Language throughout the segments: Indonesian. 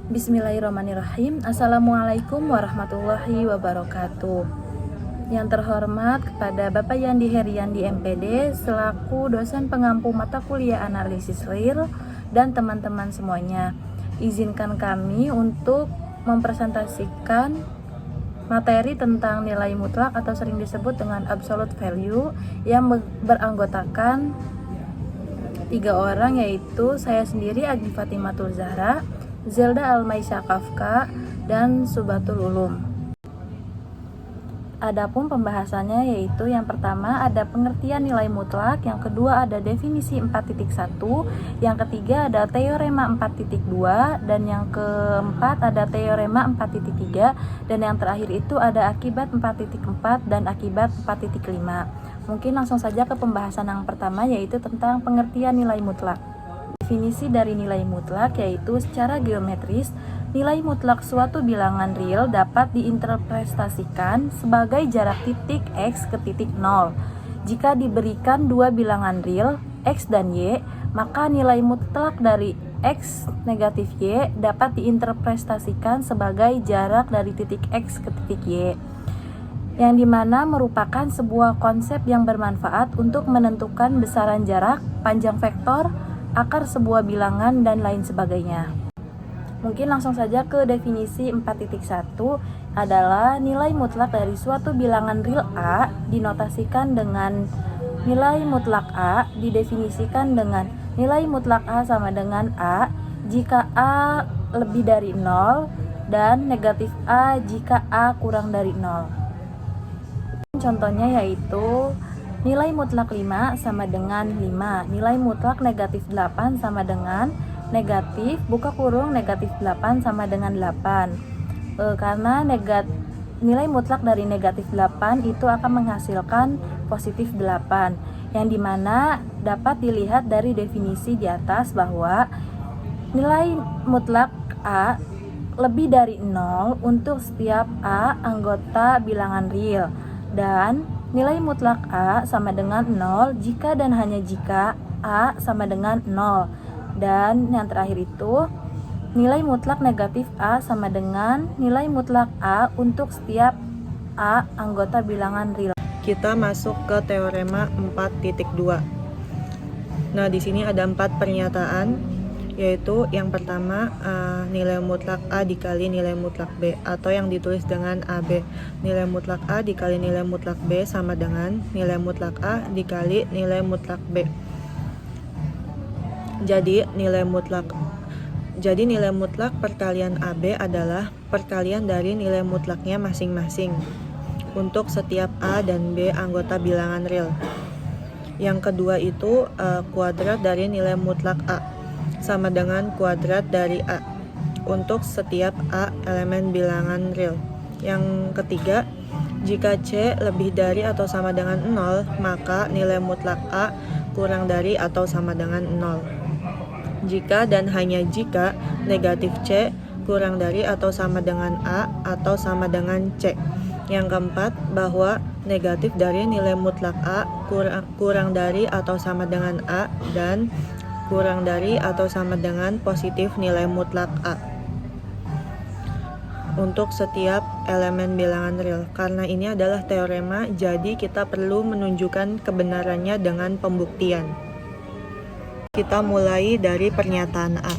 Bismillahirrahmanirrahim. Assalamualaikum warahmatullahi wabarakatuh. Yang terhormat kepada Bapak Yandi Heriandi MPD selaku dosen pengampu mata kuliah analisis real dan teman-teman semuanya. Izinkan kami untuk mempresentasikan materi tentang nilai mutlak atau sering disebut dengan absolute value yang beranggotakan 3 orang, yaitu saya sendiri Agni Fatimatul Zahra, Zelda Almaisha Kafka, dan Subatul Ulum. Adapun pembahasannya yaitu yang pertama ada pengertian nilai mutlak, yang kedua ada definisi 4.1, yang ketiga ada teorema 4.2, dan yang keempat ada teorema 4.3, dan yang terakhir itu ada akibat 4.4 dan akibat 4.5. Mungkin langsung saja ke pembahasan yang pertama, yaitu tentang pengertian nilai mutlak. Definisi dari nilai mutlak yaitu secara geometris, nilai mutlak suatu bilangan real dapat diinterpretasikan sebagai jarak titik X ke titik 0. Jika diberikan dua bilangan real, X dan Y, maka nilai mutlak dari X negatif Y dapat diinterpretasikan sebagai jarak dari titik X ke titik Y, yang dimana merupakan sebuah konsep yang bermanfaat untuk menentukan besaran jarak, panjang vektor, akar sebuah bilangan, dan lain sebagainya. Mungkin langsung saja ke definisi 4.1 adalah nilai mutlak dari suatu bilangan real A dinotasikan dengan nilai mutlak A didefinisikan dengan nilai mutlak A sama dengan A jika A lebih dari 0 dan negatif A jika A kurang dari 0. Contohnya yaitu nilai mutlak 5 sama dengan 5, nilai mutlak negatif 8 sama dengan negatif buka kurung negatif 8 sama dengan 8. Karena nilai mutlak dari negatif 8 itu akan menghasilkan positif 8, yang dimana dapat dilihat dari definisi di atas bahwa nilai mutlak A lebih dari 0 untuk setiap A anggota bilangan real, dan nilai mutlak A sama dengan 0 jika dan hanya jika A sama dengan 0. Dan yang terakhir itu nilai mutlak negatif A sama dengan nilai mutlak A untuk setiap A anggota bilangan real. Kita masuk ke teorema 4.2. Nah, di sini ada 4 pernyataan, yaitu yang pertama nilai mutlak A dikali nilai mutlak B, atau yang ditulis dengan AB. Nilai mutlak A dikali nilai mutlak B sama dengan nilai mutlak A dikali nilai mutlak B. Jadi nilai mutlak perkalian AB adalah perkalian dari nilai mutlaknya masing-masing untuk setiap A dan B anggota bilangan real. Yang kedua itu kuadrat dari nilai mutlak A sama dengan kuadrat dari A untuk setiap A elemen bilangan real. Yang ketiga, jika C lebih dari atau sama dengan 0, maka nilai mutlak A kurang dari atau sama dengan 0. Jika dan hanya jika negatif C kurang dari atau sama dengan A atau sama dengan C. Yang keempat, bahwa negatif dari nilai mutlak A kurang dari atau sama dengan A dan kurang dari atau sama dengan positif nilai mutlak A untuk setiap elemen bilangan real. Karena ini adalah teorema, jadi kita perlu menunjukkan kebenarannya dengan pembuktian. Kita mulai dari pernyataan A.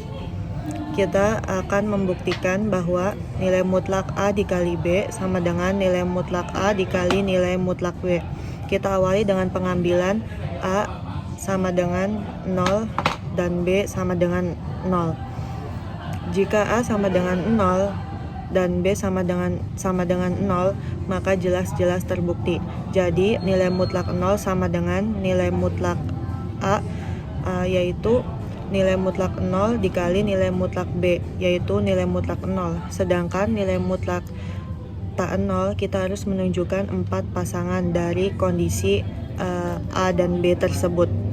Kita akan membuktikan bahwa nilai mutlak A dikali B sama dengan nilai mutlak A dikali nilai mutlak B. Kita awali dengan pengambilan A sama dengan 0 dan B sama dengan 0. Jika A sama dengan 0 dan B sama dengan 0, maka jelas-jelas terbukti. Jadi nilai mutlak 0 sama dengan nilai mutlak A, yaitu nilai mutlak 0 dikali nilai mutlak B, yaitu nilai mutlak 0. Sedangkan nilai mutlak tak 0, kita harus menunjukkan 4 pasangan dari kondisi A dan B tersebut.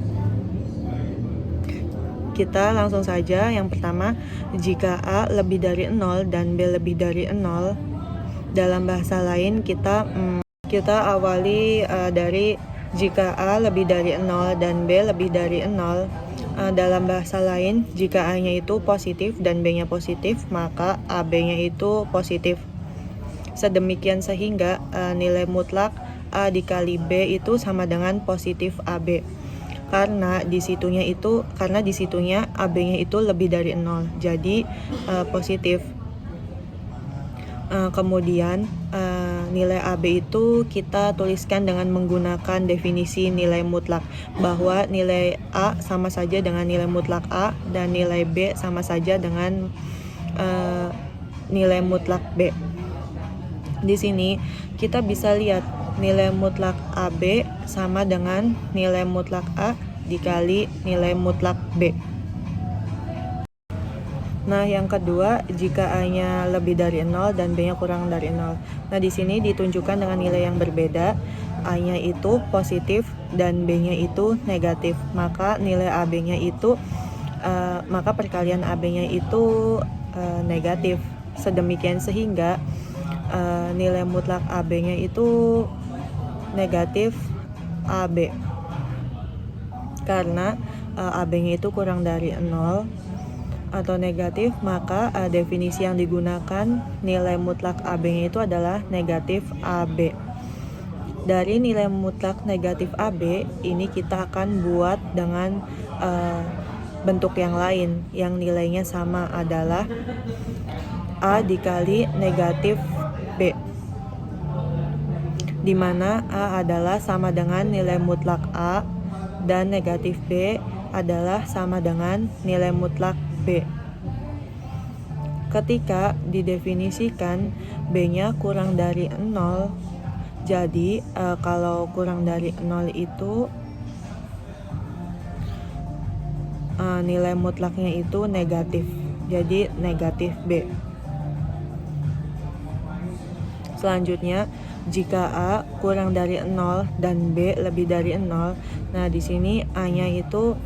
Kita langsung saja. Yang pertama, jika A lebih dari 0 dan B lebih dari 0, dalam bahasa lain kita awali dari jika A lebih dari 0 dan B lebih dari 0, Dalam bahasa lain, jika A-nya itu positif dan B-nya positif, maka AB-nya itu positif. Sedemikian sehingga nilai mutlak A dikali B itu sama dengan positif AB. Karena di situnya AB-nya itu lebih dari 0, jadi positif. Kemudian nilai AB itu kita tuliskan dengan menggunakan definisi nilai mutlak, bahwa nilai A sama saja dengan nilai mutlak A dan nilai B sama saja dengan nilai mutlak B. Di sini kita bisa lihat nilai mutlak AB sama dengan nilai mutlak A dikali nilai mutlak B. Nah, yang kedua, jika A-nya lebih dari 0 dan B-nya kurang dari 0. Nah, di sini ditunjukkan dengan nilai yang berbeda. A-nya itu positif dan B-nya itu negatif. Maka nilai AB-nya itu maka perkalian AB-nya itu negatif. Sedemikian sehingga nilai mutlak AB-nya itu negatif AB. Karena AB-nya itu kurang dari 0 atau negatif, maka definisi yang digunakan nilai mutlak AB-nya itu adalah negatif AB. Dari nilai mutlak negatif AB ini kita akan buat dengan bentuk yang lain yang nilainya sama, adalah A dikali negatif B, di mana A adalah sama dengan nilai mutlak A dan negatif B adalah sama dengan nilai mutlak B. Ketika didefinisikan B-nya kurang dari 0, jadi kalau kurang dari 0 itu nilai mutlaknya itu negatif, jadi negatif B. Selanjutnya, jika A kurang dari 0 dan B lebih dari 0, nah di sini A-nya itu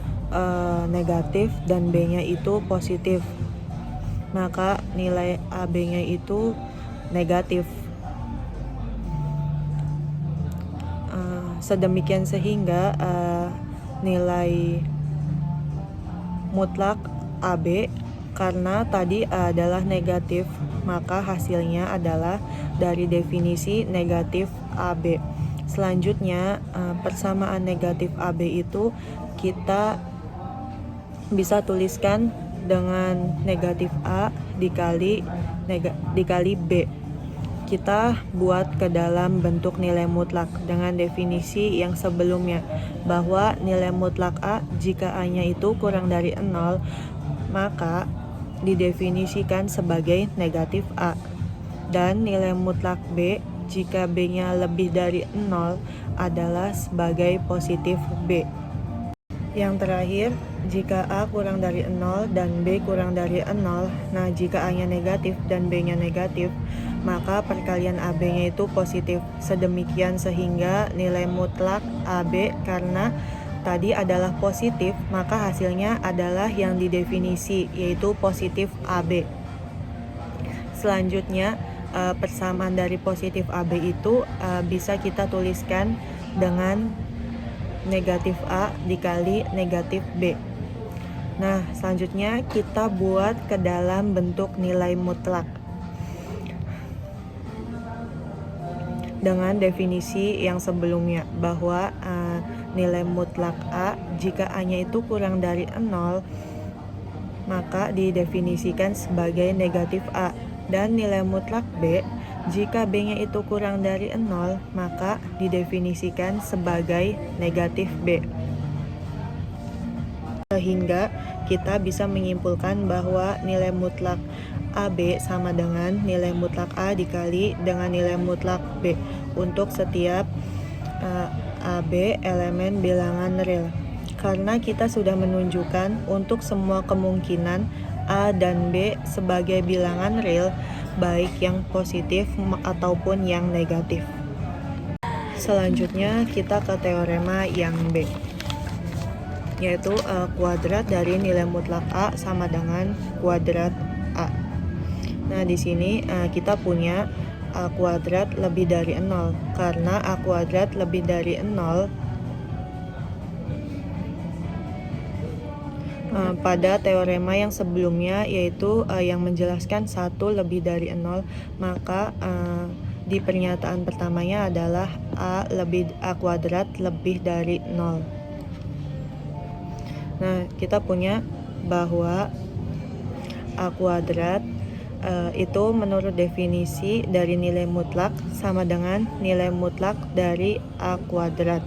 negatif dan B-nya itu positif, maka nilai AB-nya itu negatif. Sedemikian sehingga nilai mutlak AB, karena tadi A adalah negatif, maka hasilnya adalah dari definisi negatif AB. Selanjutnya, persamaan negatif AB itu kita bisa tuliskan dengan negatif A dikali B. Kita buat ke dalam bentuk nilai mutlak dengan definisi yang sebelumnya, bahwa nilai mutlak A jika A-nya itu kurang dari 0, maka didefinisikan sebagai negatif A. Dan nilai mutlak B jika B-nya lebih dari 0 adalah sebagai positif B. Yang terakhir, jika A kurang dari 0 dan B kurang dari 0, nah jika A-nya negatif dan B-nya negatif, maka perkalian AB-nya itu positif. Sedemikian sehingga nilai mutlak AB, karena tadi adalah positif, maka hasilnya adalah yang didefinisi, yaitu positif AB. Selanjutnya, persamaan dari positif AB itu bisa kita tuliskan dengan negatif A dikali negatif B. Nah, selanjutnya kita buat ke dalam bentuk nilai mutlak dengan definisi yang sebelumnya, bahwa nilai mutlak A jika A-nya itu kurang dari 0, maka didefinisikan sebagai negatif A. Dan nilai mutlak B jika B-nya itu kurang dari 0, maka didefinisikan sebagai negatif B. Sehingga kita bisa menyimpulkan bahwa nilai mutlak AB sama dengan nilai mutlak A dikali dengan nilai mutlak B untuk setiap AB elemen bilangan real. Karena kita sudah menunjukkan untuk semua kemungkinan A dan B sebagai bilangan real, baik yang positif ataupun yang negatif. Selanjutnya kita ke teorema yang B, yaitu kuadrat dari nilai mutlak A sama dengan kuadrat A. Nah, di sini kita punya A kuadrat lebih dari 0. Karena A kuadrat lebih dari 0, pada teorema yang sebelumnya, yaitu yang menjelaskan 1 lebih dari 0, maka di pernyataan pertamanya adalah A kuadrat lebih dari 0. Nah, kita punya bahwa A kuadrat itu menurut definisi dari nilai mutlak sama dengan nilai mutlak dari A kuadrat.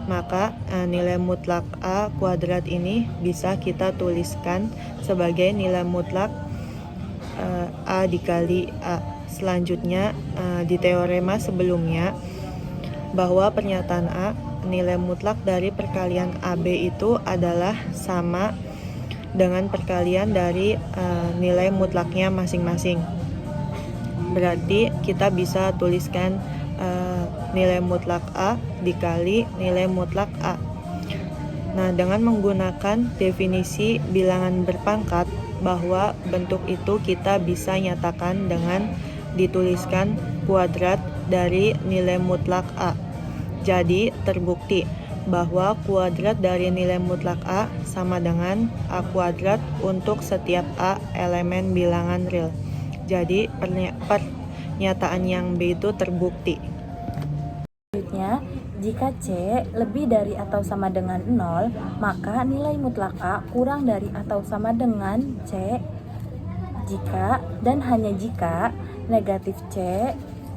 Maka nilai mutlak A kuadrat ini bisa kita tuliskan sebagai nilai mutlak A dikali A. Selanjutnya di teorema sebelumnya, bahwa pernyataan A, nilai mutlak dari perkalian AB itu adalah sama dengan perkalian dari nilai mutlaknya masing-masing. Berarti kita bisa tuliskan nilai mutlak A dikali nilai mutlak A. Nah, dengan menggunakan definisi bilangan berpangkat, bahwa bentuk itu kita bisa nyatakan dengan dituliskan kuadrat dari nilai mutlak A. Jadi, terbukti bahwa kuadrat dari nilai mutlak A sama dengan A kuadrat untuk setiap A elemen bilangan real. Jadi, pernyataan yang B itu terbukti. Selanjutnya, jika C lebih dari atau sama dengan 0, maka nilai mutlak A kurang dari atau sama dengan C jika dan hanya jika negatif C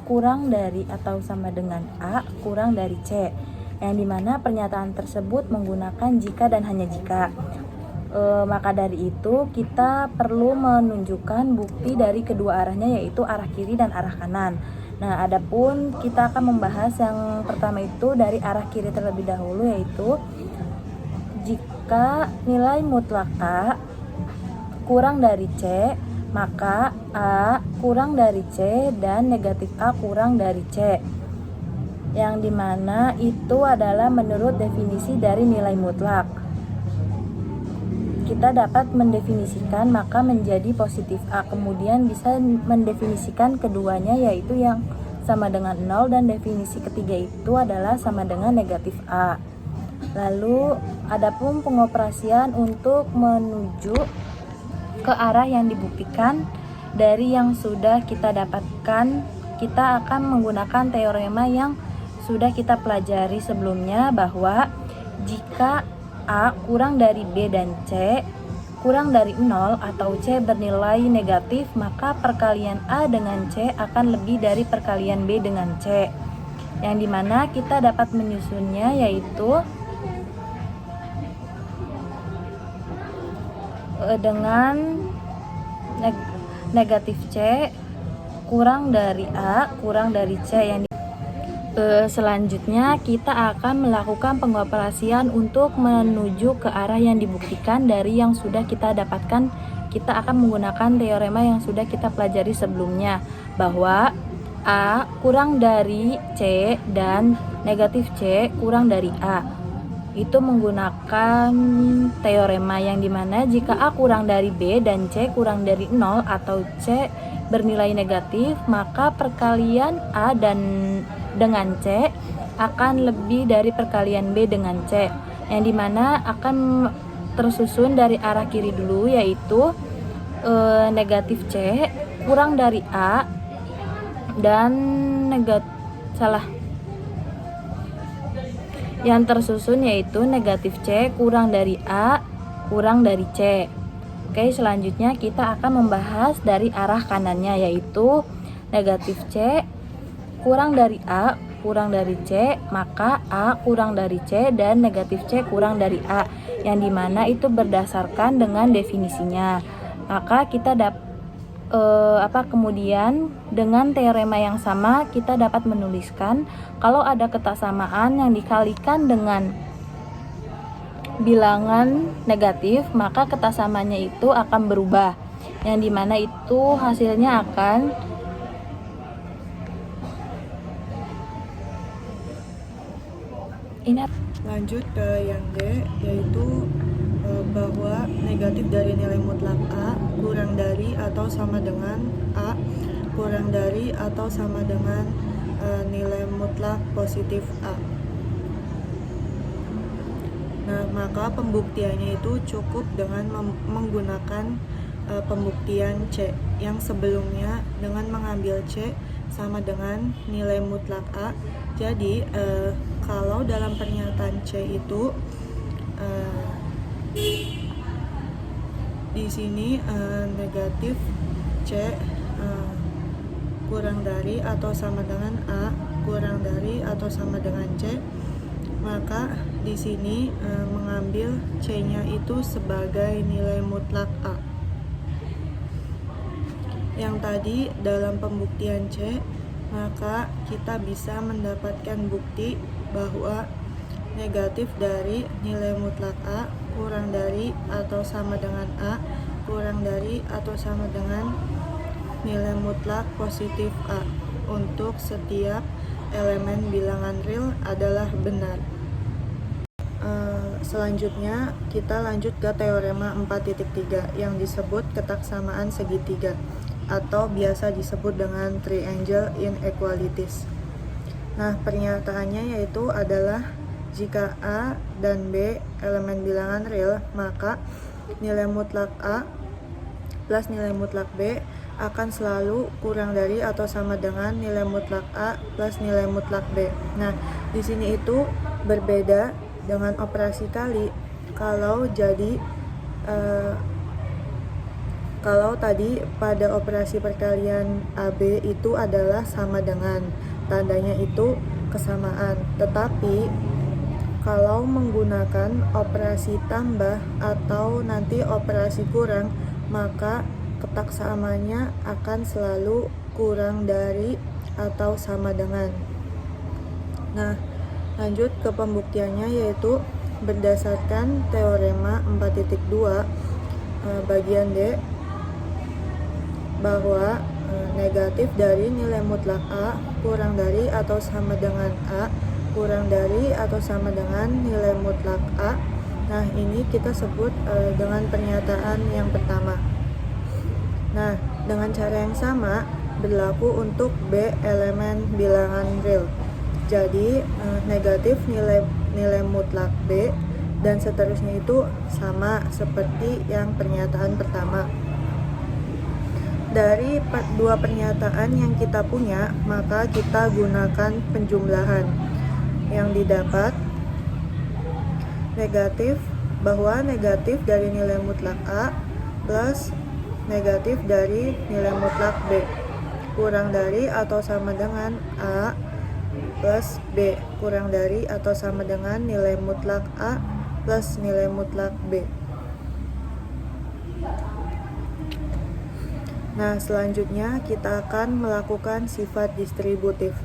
kurang dari atau sama dengan A kurang dari C, yang dimana pernyataan tersebut menggunakan jika dan hanya jika. Maka dari itu kita perlu menunjukkan bukti dari kedua arahnya, yaitu arah kiri dan arah kanan. Nah, adapun kita akan membahas yang pertama itu dari arah kiri terlebih dahulu, yaitu jika nilai mutlak A kurang dari C, maka A kurang dari C dan negatif A kurang dari C, yang dimana itu adalah menurut definisi dari nilai mutlak. Kita dapat mendefinisikan maka menjadi positif A, kemudian bisa mendefinisikan keduanya, yaitu yang sama dengan 0, dan definisi ketiga itu adalah sama dengan negatif A. Lalu adapun pengoperasian untuk menuju ke arah yang dibuktikan dari yang sudah kita dapatkan, kita akan menggunakan teorema yang sudah kita pelajari sebelumnya, bahwa jika A kurang dari B dan C kurang dari 0 atau C bernilai negatif, maka perkalian A dengan C akan lebih dari perkalian B dengan C, yang dimana kita dapat menyusunnya, yaitu dengan negatif C kurang dari A kurang dari C. Yang selanjutnya kita akan melakukan pengoperasian untuk menuju ke arah yang dibuktikan dari yang sudah kita dapatkan. Kita akan menggunakan teorema yang sudah kita pelajari sebelumnya, bahwa A kurang dari C dan negatif C kurang dari A. Itu menggunakan teorema yang dimana jika A kurang dari B dan C kurang dari 0 atau C bernilai negatif, maka perkalian A dengan C akan lebih dari perkalian B dengan C, yang dimana akan tersusun dari arah kiri dulu, yaitu negatif C kurang dari A dan yang tersusun yaitu negatif C kurang dari A kurang dari C. Oke, selanjutnya kita akan membahas dari arah kanannya, yaitu negatif C kurang dari A kurang dari C, maka A kurang dari C dan negatif C kurang dari A, yang dimana itu berdasarkan dengan definisinya. Maka kita kemudian dengan teorema yang sama kita dapat menuliskan kalau ada ketaksamaan yang dikalikan dengan bilangan negatif, maka ketaksamaannya itu akan berubah, yang dimana itu hasilnya akan Lanjut ke yang D, yaitu bahwa negatif dari nilai mutlak A kurang dari atau sama dengan A kurang dari atau sama dengan nilai mutlak positif A. Nah, maka pembuktiannya itu cukup dengan menggunakan pembuktian C yang sebelumnya dengan mengambil C sama dengan nilai mutlak A. Jadi kalau dalam pernyataan C itu di sini negatif C kurang dari atau sama dengan A kurang dari atau sama dengan C, maka di sini mengambil C-nya itu sebagai nilai mutlak A. Yang tadi dalam pembuktian C, maka kita bisa mendapatkan bukti bahwa negatif dari nilai mutlak A kurang dari atau sama dengan A kurang dari atau sama dengan nilai mutlak positif A untuk setiap elemen bilangan real adalah benar. Selanjutnya kita lanjut ke teorema 4.3 yang disebut ketaksamaan segitiga atau biasa disebut dengan triangle inequalities. Nah, pernyataannya yaitu adalah jika A dan B elemen bilangan real, maka nilai mutlak A plus nilai mutlak B akan selalu kurang dari atau sama dengan nilai mutlak A plus nilai mutlak B. Nah, di sini itu berbeda dengan operasi kali. Kalau tadi pada operasi perkalian AB itu adalah sama dengan, tandanya itu kesamaan. Tetapi kalau menggunakan operasi tambah atau nanti operasi kurang, maka ketaksamaannya akan selalu kurang dari atau sama dengan. Nah, lanjut ke pembuktiannya, yaitu berdasarkan teorema 4.2 bagian D bahwa negatif dari nilai mutlak A kurang dari atau sama dengan A kurang dari atau sama dengan nilai mutlak A. Nah, ini kita sebut dengan pernyataan yang pertama. Nah, dengan cara yang sama berlaku untuk B elemen bilangan real. Jadi negatif nilai mutlak B dan seterusnya itu sama seperti yang pernyataan pertama. Dari dua pernyataan yang kita punya, maka kita gunakan penjumlahan. Yang didapat bahwa negatif dari nilai mutlak A plus negatif dari nilai mutlak B kurang dari atau sama dengan A plus B kurang dari atau sama dengan nilai mutlak A plus nilai mutlak B. Nah, selanjutnya kita akan melakukan sifat distributif.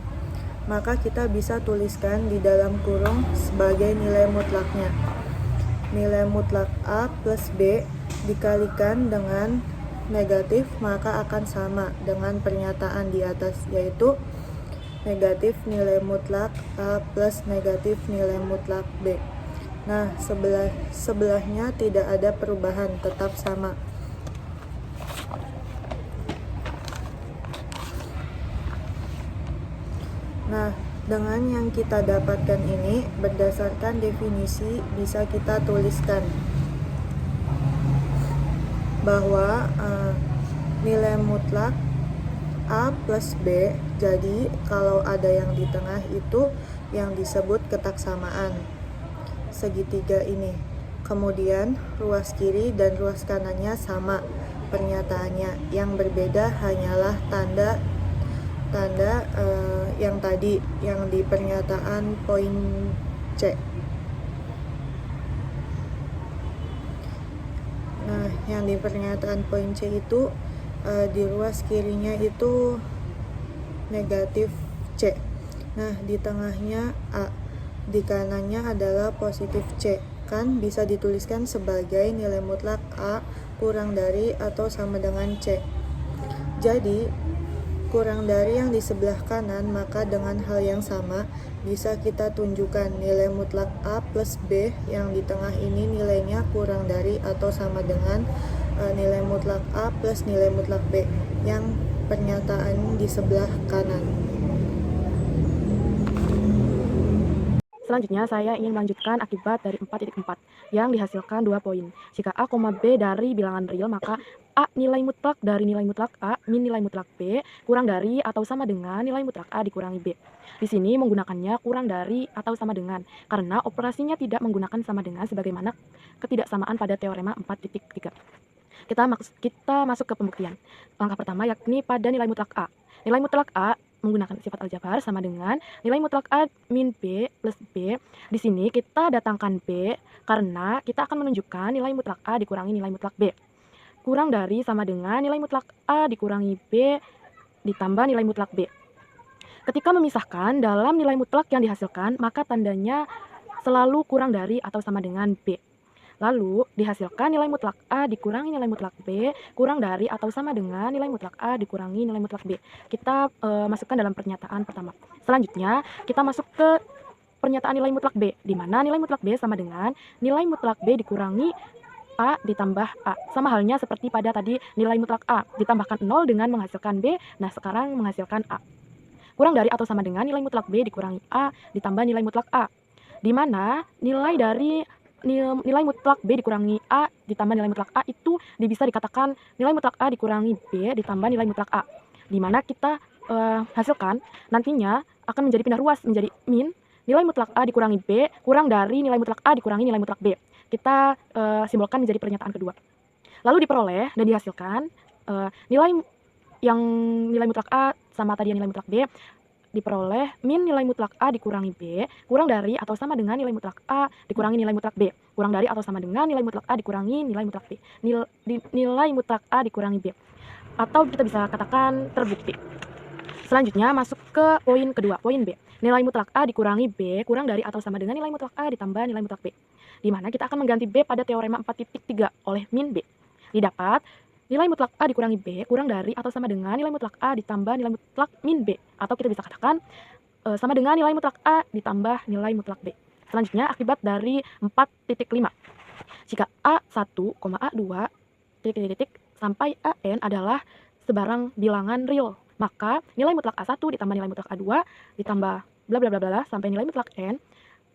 Maka kita bisa tuliskan di dalam kurung sebagai nilai mutlaknya. Nilai mutlak A plus B dikalikan dengan negatif, maka akan sama dengan pernyataan di atas, yaitu negatif nilai mutlak A plus negatif nilai mutlak B. Nah, sebelahnya tidak ada perubahan, tetap sama. Nah, dengan yang kita dapatkan ini berdasarkan definisi bisa kita tuliskan bahwa nilai mutlak A plus B, jadi kalau ada yang di tengah itu yang disebut ketaksamaan segitiga ini. Kemudian ruas kiri dan ruas kanannya sama pernyataannya, yang berbeda hanyalah tanda yang tadi yang di pernyataan poin C. Nah, yang di pernyataan poin C itu di ruas kirinya itu negatif C. Nah, di tengahnya A, di kanannya adalah positif C. Kan bisa dituliskan sebagai nilai mutlak A kurang dari atau sama dengan C. Jadi kurang dari yang di sebelah kanan, maka dengan hal yang sama bisa kita tunjukkan nilai mutlak A plus B yang di tengah ini nilainya kurang dari atau sama dengan nilai mutlak A plus nilai mutlak B yang pernyataan di sebelah kanan. Selanjutnya, saya ingin melanjutkan akibat dari 4.4 yang dihasilkan 2 poin. Jika A, B dari bilangan real, maka A nilai mutlak dari nilai mutlak A min nilai mutlak B kurang dari atau sama dengan nilai mutlak A dikurangi B. Di sini menggunakannya kurang dari atau sama dengan, karena operasinya tidak menggunakan sama dengan sebagaimana ketidaksamaan pada teorema 4.3. Kita masuk ke pembuktian. Langkah pertama yakni pada nilai mutlak A. Nilai mutlak A menggunakan sifat aljabar sama dengan nilai mutlak A min B plus B. Di sini kita datangkan B karena kita akan menunjukkan nilai mutlak A dikurangi nilai mutlak B. Kurang dari sama dengan nilai mutlak A dikurangi B ditambah nilai mutlak B. Ketika memisahkan dalam nilai mutlak yang dihasilkan, maka tandanya selalu kurang dari atau sama dengan B. Lalu dihasilkan nilai mutlak A dikurangi nilai mutlak B kurang dari atau sama dengan nilai mutlak A dikurangi nilai mutlak B. Kita masukkan dalam pernyataan pertama. Selanjutnya kita masuk ke pernyataan nilai mutlak B, di mana nilai mutlak B sama dengan nilai mutlak B dikurangi A ditambah A. Sama halnya seperti pada tadi nilai mutlak A ditambahkan 0 dengan menghasilkan B, nah sekarang menghasilkan A. Kurang dari atau sama dengan nilai mutlak B dikurangi A ditambah nilai mutlak A, di mana nilai mutlak B dikurangi A ditambah nilai mutlak A itu bisa dikatakan nilai mutlak A dikurangi B ditambah nilai mutlak A, di mana kita hasilkan nantinya akan menjadi pindah ruas menjadi min nilai mutlak A dikurangi B kurang dari nilai mutlak A dikurangi nilai mutlak B. Kita simbolkan menjadi pernyataan kedua. Lalu diperoleh dan dihasilkan nilai mutlak A sama tadi nilai mutlak B diperoleh min nilai mutlak A dikurangi B kurang dari atau sama dengan nilai mutlak A dikurangi nilai mutlak B kurang dari atau sama dengan nilai mutlak A dikurangi nilai mutlak B. Nilai mutlak A dikurangi B, atau kita bisa katakan terbukti. Selanjutnya masuk ke poin kedua, poin B. Nilai mutlak A dikurangi B kurang dari atau sama dengan nilai mutlak A ditambah nilai mutlak B, di mana kita akan mengganti B pada teorema 4.3 oleh min B. Didapat nilai mutlak A dikurangi B kurang dari atau sama dengan nilai mutlak A ditambah nilai mutlak min B, atau kita bisa katakan sama dengan nilai mutlak A ditambah nilai mutlak B. Selanjutnya akibat dari 4.5. Jika A1, A2 sampai AN adalah sebarang bilangan real, maka nilai mutlak A1 ditambah nilai mutlak A2 ditambah bla bla bla bla sampai nilai mutlak N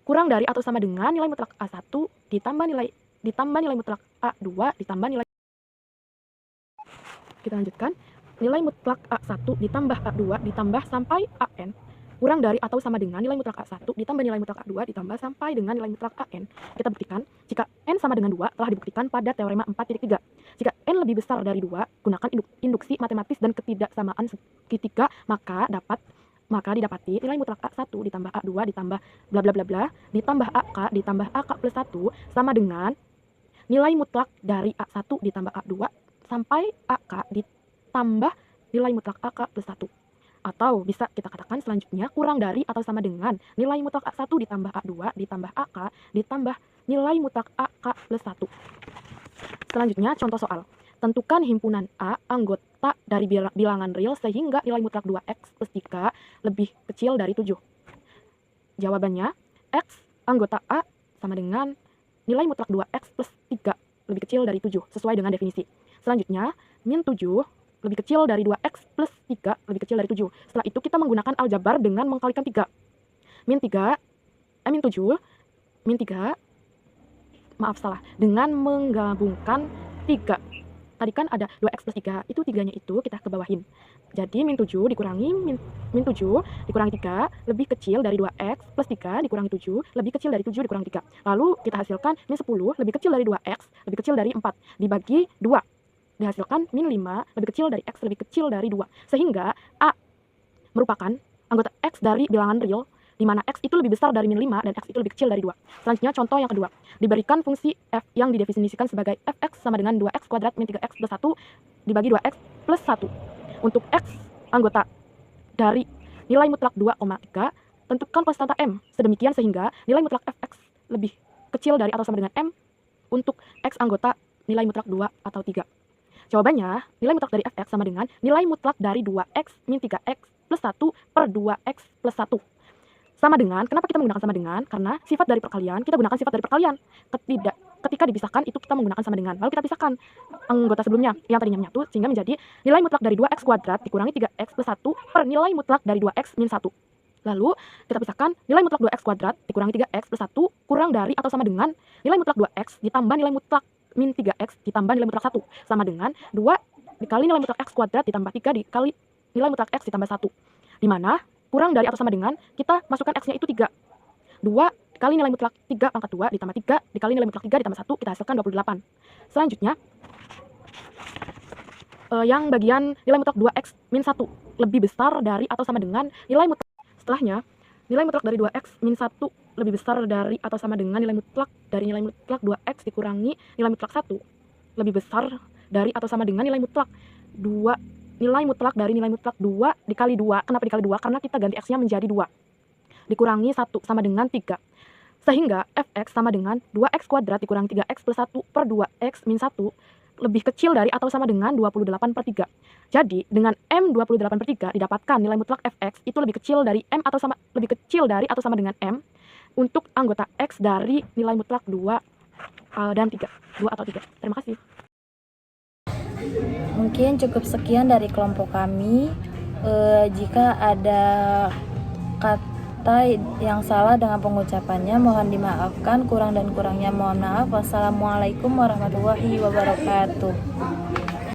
kurang dari atau sama dengan nilai mutlak A1 ditambah nilai mutlak A2 ditambah nilai. Kita lanjutkan. Nilai mutlak A1 ditambah A2 ditambah sampai AN kurang dari atau sama dengan nilai mutlak A1 ditambah nilai mutlak A2 ditambah sampai dengan nilai mutlak AN. Kita buktikan jika N sama dengan 2 telah dibuktikan pada teorema 4.3. Jika N lebih besar dari 2, gunakan induksi matematis dan ketidaksamaan segitiga, maka didapati nilai mutlak A1 ditambah A2 ditambah bla bla bla bla ditambah AK ditambah AK plus 1 sama dengan nilai mutlak dari A1 ditambah A2 sampai AK ditambah nilai mutlak AK plus 1. Atau bisa kita katakan selanjutnya kurang dari atau sama dengan nilai mutlak A1 ditambah A2 ditambah AK ditambah nilai mutlak AK plus 1. Selanjutnya contoh soal. Tentukan himpunan A anggota dari bilangan real sehingga nilai mutlak 2x plus 3 lebih kecil dari 7. Jawabannya, X anggota A sama dengan nilai mutlak 2x plus 3 lebih kecil dari 7 sesuai dengan definisi. Selanjutnya, min 7 lebih kecil dari 2x plus 3 lebih kecil dari 7. Setelah itu kita menggunakan aljabar dengan mengkalikan 3. Min 3, dengan menggabungkan 3. Tadi kan ada 2x plus 3, itu 3-nya itu kita kebawahin. Jadi min 7 dikurangi min 7 dikurangi 3 lebih kecil dari 2x plus 3 dikurangi 7 lebih kecil dari 7 dikurangi 3. Lalu kita hasilkan min 10 lebih kecil dari 2x lebih kecil dari 4 dibagi 2. Dihasilkan min 5 lebih kecil dari x lebih kecil dari 2. Sehingga A merupakan anggota x dari bilangan real, di mana x itu lebih besar dari min 5 dan x itu lebih kecil dari 2. Selanjutnya contoh yang kedua. Diberikan fungsi f yang didefinisikan sebagai fx sama dengan 2x kuadrat min 3x plus 1 dibagi 2x plus 1. Untuk x anggota dari nilai mutlak 2,3, tentukan konstanta m sedemikian sehingga nilai mutlak fx lebih kecil dari atau sama dengan m untuk x anggota nilai mutlak 2 atau 3. Jawabannya, nilai mutlak dari fx sama dengan nilai mutlak dari 2x min 3x plus 1 per 2x plus 1. Sama dengan, kenapa kita menggunakan sama dengan? Karena sifat dari perkalian, kita gunakan sifat dari perkalian. Ketika dipisahkan, itu kita menggunakan sama dengan. Lalu kita pisahkan anggota sebelumnya, yang tadinya menyatu, sehingga menjadi nilai mutlak dari 2x kuadrat dikurangi 3x plus 1 per nilai mutlak dari 2x min 1. Lalu kita pisahkan nilai mutlak 2x kuadrat dikurangi 3x plus 1 kurang dari atau sama dengan nilai mutlak 2x ditambah nilai mutlak min 3x ditambah nilai mutlak 1 sama dengan 2 dikali nilai mutlak x kuadrat ditambah 3 dikali nilai mutlak x ditambah 1. Di mana kurang dari atau sama dengan kita masukkan x-nya itu 3. 2 dikali nilai mutlak 3 pangkat 2 ditambah 3 dikali nilai mutlak 3 ditambah 1 kita hasilkan 28. Selanjutnya yang bagian nilai mutlak 2x min 1 lebih besar dari atau sama dengan nilai mutlak. Setelahnya, nilai mutlak dari 2x min 1 lebih besar dari atau sama dengan nilai mutlak dari nilai mutlak 2x dikurangi nilai mutlak 1 lebih besar dari atau sama dengan nilai mutlak 2 nilai mutlak dari nilai mutlak 2 dikali 2. Kenapa dikali 2? Karena kita ganti x-nya menjadi 2. Dikurangi 1 sama dengan 3. Sehingga fx sama dengan 2x kuadrat dikurangi 3x plus 1 per 2x min 1 lebih kecil dari atau sama dengan 28/3. Jadi, dengan M 28/3 didapatkan nilai mutlak fx itu lebih kecil dari M atau sama dengan M untuk anggota x dari nilai mutlak 2 dan 3. 2 atau 3. Terima kasih. Mungkin cukup sekian dari kelompok kami. Jika ada kata yang salah dengan pengucapannya mohon dimaafkan, kurang dan kurangnya mohon maaf. Wassalamualaikum warahmatullahi wabarakatuh.